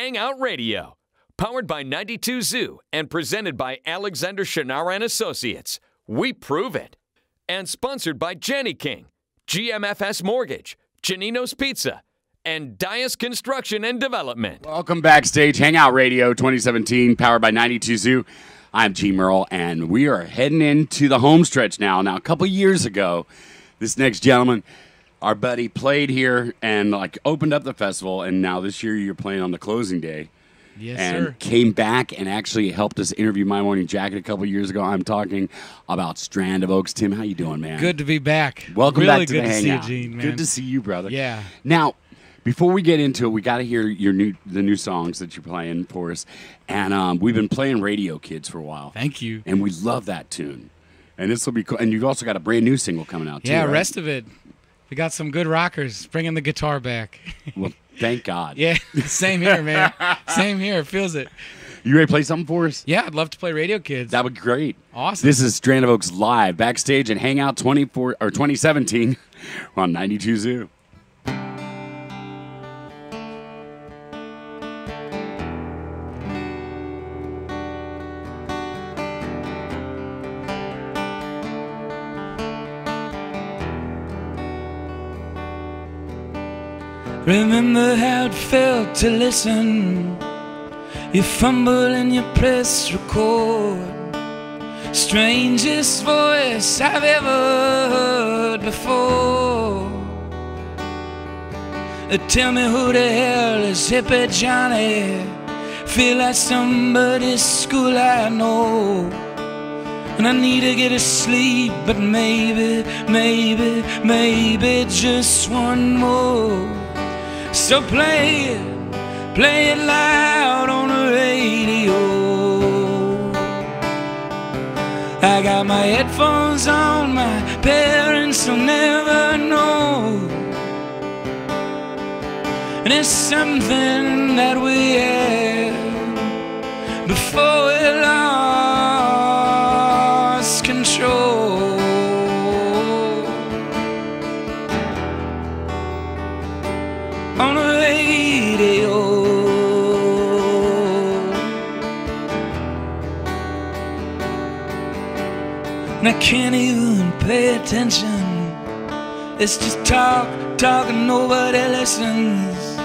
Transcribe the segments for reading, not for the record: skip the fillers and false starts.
Hangout Radio, powered by 92 Zoo and presented by Alexander Shannara and Associates. We prove it. And sponsored by Jenny King, GMFS Mortgage, Janino's Pizza, and Dias Construction and Development. Welcome backstage, Hangout Radio 2017, powered by 92 Zoo. I'm G. Merle, and we are heading into the home stretch now. Now, a couple years ago, this next gentleman, our buddy, played here and opened up the festival, and now this year you're playing on the closing day. Yes, and sir. Came back and actually helped us interview My Morning Jacket a couple years ago. I'm talking about Strand of Oaks. Tim, how you doing, man? Good to be back. Welcome really back to the good Hangout. to see you, Gene, man. Good to see you, brother. Yeah. Now, before we get into it, we got to hear the new songs that you're playing for us. And we've been playing Radio Kids for a while. Thank you. And we love that tune. And this will be cool. And you've also got a brand new single coming out, too, Yeah, right? rest of it. We got some good rockers bringing the guitar back. Well, thank God. Yeah, same here, man. Same here. Feels it. You ready to play something for us? Yeah, I'd love to play Radio Kids. That would be great. Awesome. This is Strand of Oaks live backstage at Hangout 2017 on 92 Zoo. Remember how it felt to listen. You fumble and you press record. Strangest voice I've ever heard before. Tell me who the hell is Hippie Johnny? Feel like somebody's school I know. And I need to get to sleep, but maybe just one more. So play it loud on the radio. I got my headphones on, my parents will never know. And it's something that we had before we lost control. On the radio, and I can't even pay attention. It's just talk, and nobody listens.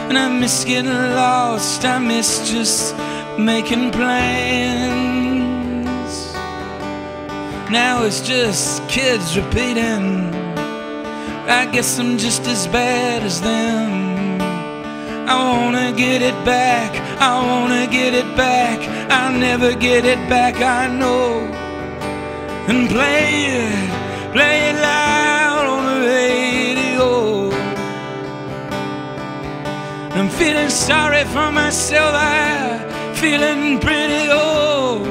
And I miss getting lost, I miss just making plans. Now it's just kids repeating. I guess I'm just as bad as them. I wanna get it back, I wanna get it back. I'll never get it back, I know. And play it loud on the radio. I'm feeling sorry for myself, I'm feeling pretty old.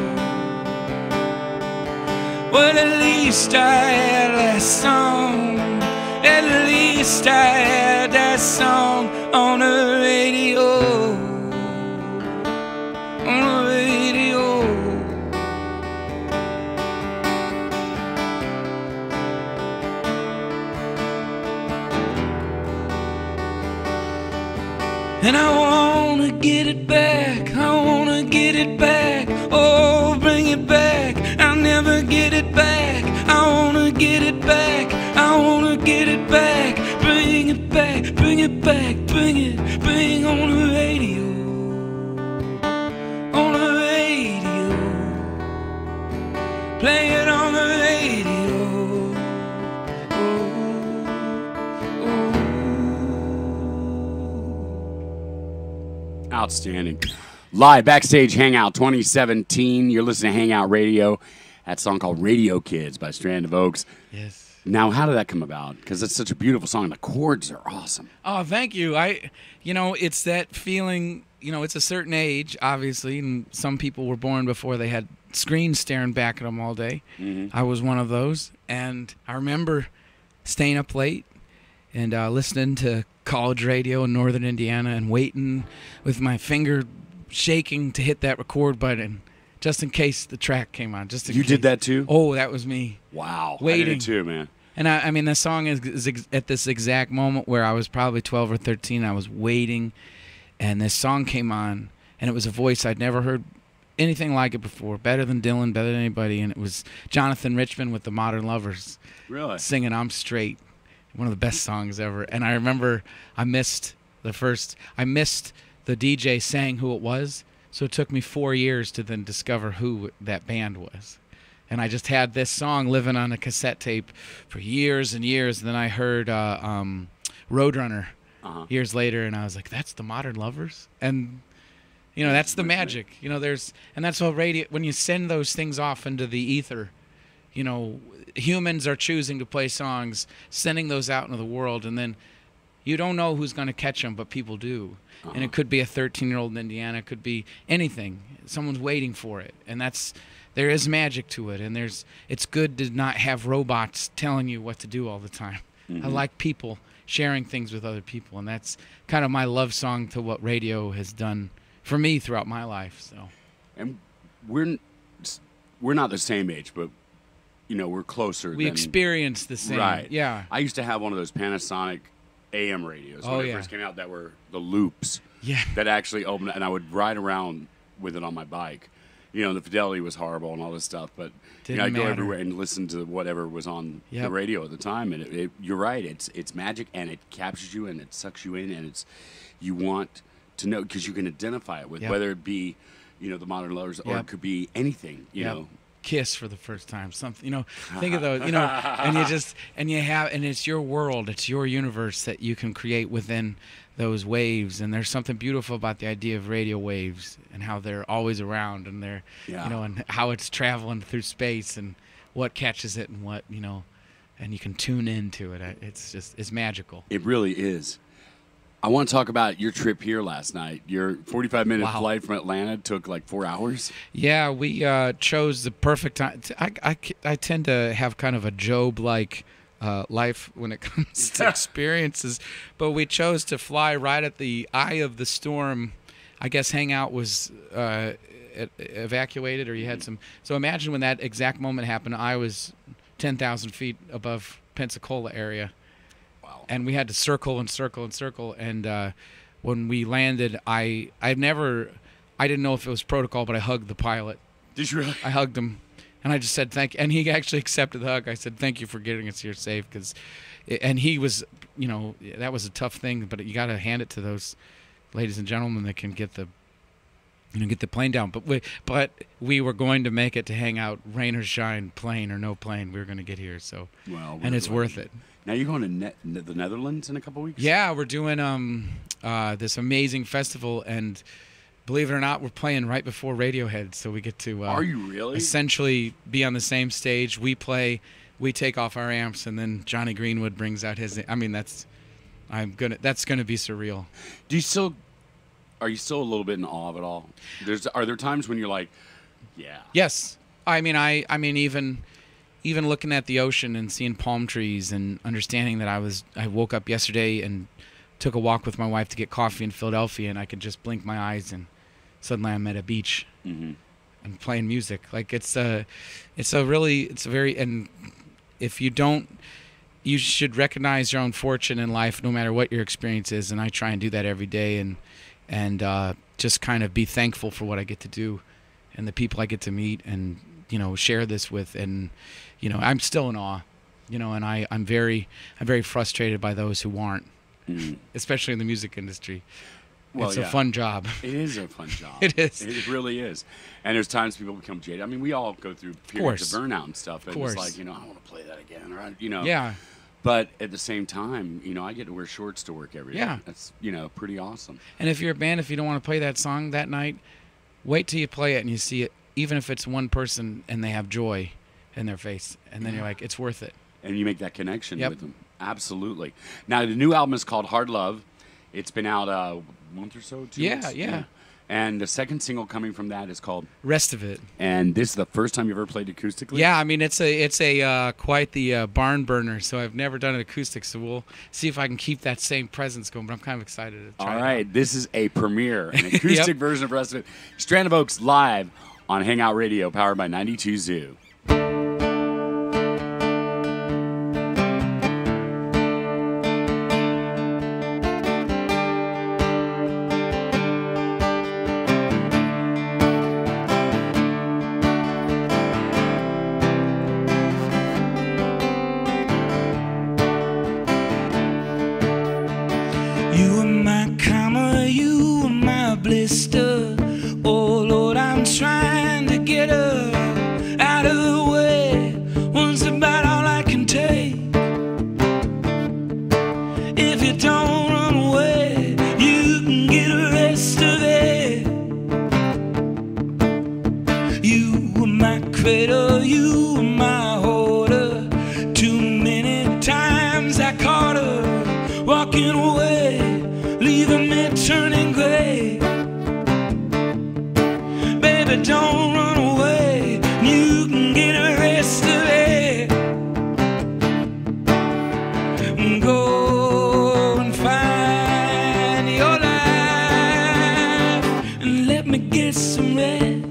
Well, at least I had last song. At least I had that song on the radio. On the radio. And I wanna get it back, I wanna get it back. Oh, bring it back, I'll never get it back. I wanna get it back, I wanna get it back. Bring it back, bring it back, bring on the radio. On the radio. Play it on the radio. Outstanding. Live backstage Hangout 2017. You're listening to Hangout Radio. That song called Radio Kids by Strand of Oaks. Yes. Now, how did that come about? Because it's such a beautiful song. The chords are awesome. Oh, thank you. It's that feeling, it's a certain age, obviously, and some people were born before they had screens staring back at them all day. Mm-hmm. I was one of those. And I remember staying up late and listening to college radio in northern Indiana and waiting with my finger shaking to hit that record button just in case the track came on. You did that too? Oh, that was me. Wow. Waiting. I did it too, man. And I mean, the song is at this exact moment where I was probably 12 or 13. I was waiting, and this song came on, and it was a voice I'd never heard anything like it before, better than Dylan, better than anybody, and it was Jonathan Richman with the Modern Lovers. Really? Singing I'm Straight, one of the best songs ever. And I remember I missed the DJ saying who it was, so it took me 4 years to then discover who that band was. And I just had this song living on a cassette tape for years and years, and then I heard Roadrunner years later, and I was like, that's the Modern Lovers? And that's the magic. And that's what radio, when you send those things off into the ether, humans are choosing to play songs, sending those out into the world, and then you don't know who's going to catch them, but people do. And it could be a 13-year-old in Indiana, it could be anything. Someone's waiting for it, and there is magic to it, and it's good to not have robots telling you what to do all the time. I like people sharing things with other people, and that's kind of my love song to what radio has done for me throughout my life. So, and we're not the same age, but we're closer. We experience the same. Right. Yeah. I used to have one of those Panasonic AM radios when it first came out that were the loops. Yeah. That actually opened, and I would ride around with it on my bike. The fidelity was horrible and all this stuff, but I'd go everywhere and listen to whatever was on the radio at the time. And you're right, it's magic, and it captures you and it sucks you in, and you want to know because you can identify it with whether it be the Modern Lovers or it could be anything. Kiss for the first time, something. Think of those. And it's your world, it's your universe that you can create within those waves. And there's something beautiful about the idea of radio waves and how they're always around, and they're and how it's traveling through space and what catches it and what and you can tune into it. It's magical. It really is. I want to talk about your trip here last night. Your 45-minute flight from Atlanta took like 4 hours. Yeah, we chose the perfect time. I tend to have kind of a Job-like life when it comes to experiences, but we chose to fly right at the eye of the storm. I guess Hangout was evacuated, or you had some. So imagine when that exact moment happened, I was 10,000 feet above Pensacola area. And we had to circle and circle and circle. And when we landed, I didn't know if it was protocol, but I hugged the pilot. Did you really? I hugged him, and I just said thank you. And he actually accepted the hug. I said thank you for getting us here safe, and he was, that was a tough thing, but you got to hand it to those ladies and gentlemen that can get the plane down. But we were going to make it to hang out, rain or shine, plane or no plane. We were going to get here, so and it's worth it. Now you're going to the Netherlands in a couple weeks? Yeah, we're doing this amazing festival, and believe it or not, we're playing right before Radiohead, so we get to Are you really? Essentially be on the same stage. We play, we take off our amps, and then Johnny Greenwood brings out his. I mean, that's gonna be surreal. Are you still a little bit in awe of it all? Are there times when you're like, yeah? Yes, I mean even looking at the ocean and seeing palm trees and understanding that I woke up yesterday and took a walk with my wife to get coffee in Philadelphia, and I could just blink my eyes and suddenly I'm at a beach and playing music. Like it's very, and if you don't, you should recognize your own fortune in life no matter what your experience is, and I try and do that every day, and just kind of be thankful for what I get to do and the people I get to meet and share this with. And I'm still in awe, and I'm very frustrated by those who aren't, especially in the music industry. Well, it's a fun job. It is a fun job. It is. It really is. And there's times people become jaded. I mean, we all go through periods of burnout and stuff. And it's like, I don't want to play that again. Or, Yeah. But at the same time, I get to wear shorts to work every day. Yeah. That's, pretty awesome. And if you're a band, if you don't want to play that song that night, wait till you play it and you see it, even if it's one person and they have joy in their face. And then you're like, it's worth it. And you make that connection with them. Absolutely. Now, the new album is called Hard Love. It's been out a month or so, 2 weeks? Yeah. And the second single coming from that is called Rest of It. And this is the first time you've ever played acoustically? Yeah, I mean it's a quite the barn burner. So I've never done an acoustic. So we'll see if I can keep that same presence going. But I'm kind of excited to try. All right, this is a premiere, an acoustic version of Rest of It. Strand of Oaks live on Hangout Radio, powered by 92 Zoo. blister. Oh Lord, I'm trying to get her out of the way. One's about all I can take. If you don't run away, you can get the rest of it. You were my cradle, you were my hoarder. Too many times I caught her walking away, leaving me turning gray. Baby, don't run away, you can get the rest of it. Go and find your life and let me get some rest.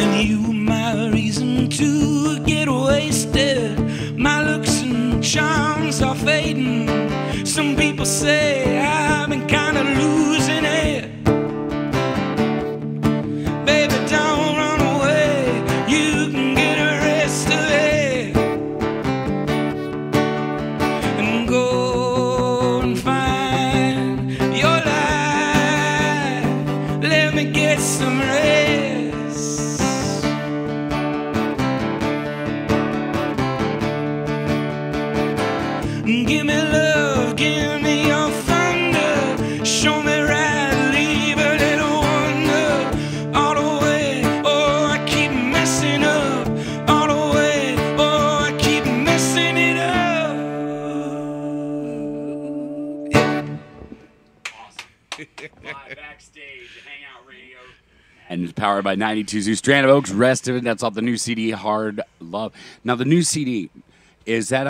And you were my reason to get wasted. My looks and charms are fading. Some people say I've been kind of losing it. Baby, don't run away, you can get the rest of it. And go and find your life, let me get some rest. Give me love, give me your thunder. Show me right, leave a little wonder. All the way, oh, I keep messing up. All the way, oh, I keep messing it up. Live backstage at Hangout Radio. And it's powered by 92 Zoo. Strand of Oaks, rest of it. That's off the new CD, Hard Love. Now, the new CD, is that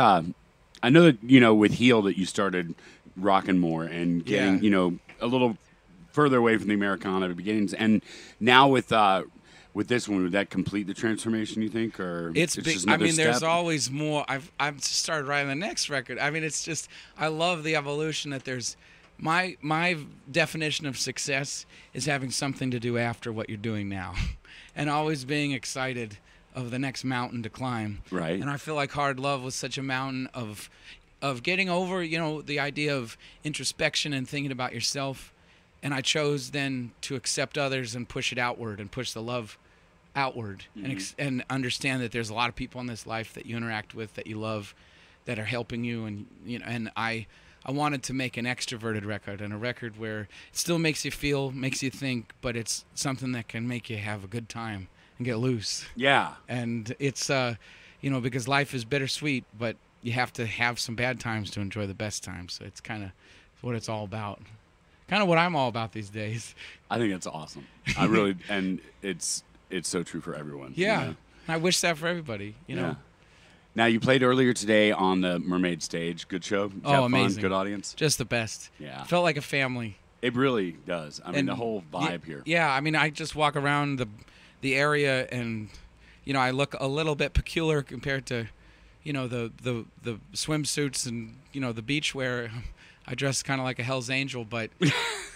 I know that, with Heal that you started rocking more and getting, a little further away from the Americana beginnings. And now with this one, would that complete the transformation, you think? Or It's just big. another step? There's always more. I've started writing the next record. It's just, I love the evolution that there's. My definition of success is having something to do after what you're doing now, and always being excited of the next mountain to climb. Right. And I feel like Hard Love was such a mountain of getting over, the idea of introspection and thinking about yourself. And I chose then to accept others and push it outward and push the love outward, and understand that there's a lot of people in this life that you interact with, that you love, that are helping you. And and I wanted to make an extroverted record, and a record where it still makes you feel, makes you think, but it's something that can make you have a good time and get loose. Yeah. And it's because life is bittersweet, but you have to have some bad times to enjoy the best times. So it's kind of what it's all about. Kind of what I'm all about these days. I think it's awesome. I really, and it's so true for everyone. Yeah. I wish that for everybody, Yeah. Now, you played earlier today on the Mermaid stage. Good show. Did you have amazing. Fun? Good audience. Just the best. Yeah. Felt like a family. It really does. I mean, the whole vibe here. Yeah, I just walk around the area, and I look a little bit peculiar compared to the swimsuits and the beach wear. I dress kind of like a Hell's Angel, but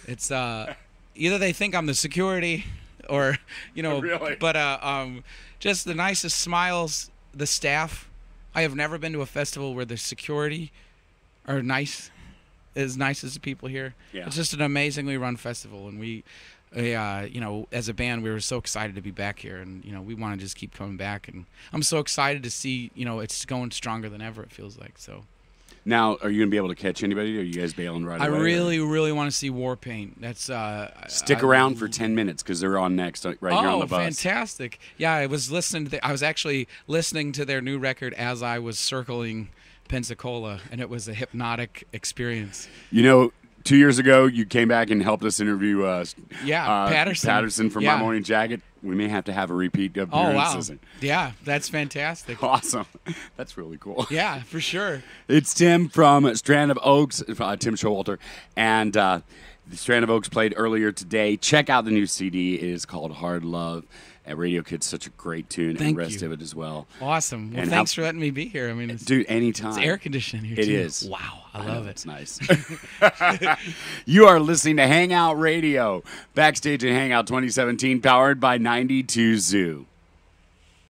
it's either they think I'm the security or Really? But just the nicest smiles. The staff. I have never been to a festival where the security are as nice as the people here. Yeah. It's just an amazingly run festival, and we as a band, we were so excited to be back here, and we want to just keep coming back. And I'm so excited to see it's going stronger than ever. It feels like so. Now, are you going to be able to catch anybody, or are you guys bailing right away? I really, really want to see Warpaint. That's Stick around for 10 minutes because they're on next right here on the bus. Oh, fantastic! Yeah, I was listening to. I was actually listening to their new record as I was circling Pensacola, and it was a hypnotic experience. 2 years ago, you came back and helped us interview Patterson from My Morning Jacket. We may have to have a repeat appearance. Oh, wow. Yeah, that's fantastic. Awesome. That's really cool. Yeah, for sure. It's Tim from Strand of Oaks, Tim Showalter, and The Strand of Oaks played earlier today. Check out the new CD. It is called Hard Love. And Radio Kid's such a great tune, and Thank the rest you. of it as well. Awesome. Well, And thanks for letting me be here. I mean, Dude, anytime. it's air conditioning here, It too. is. Wow, I know, love it. It's nice. You are listening to Hangout Radio, backstage at Hangout 2017, powered by 92 Zoo.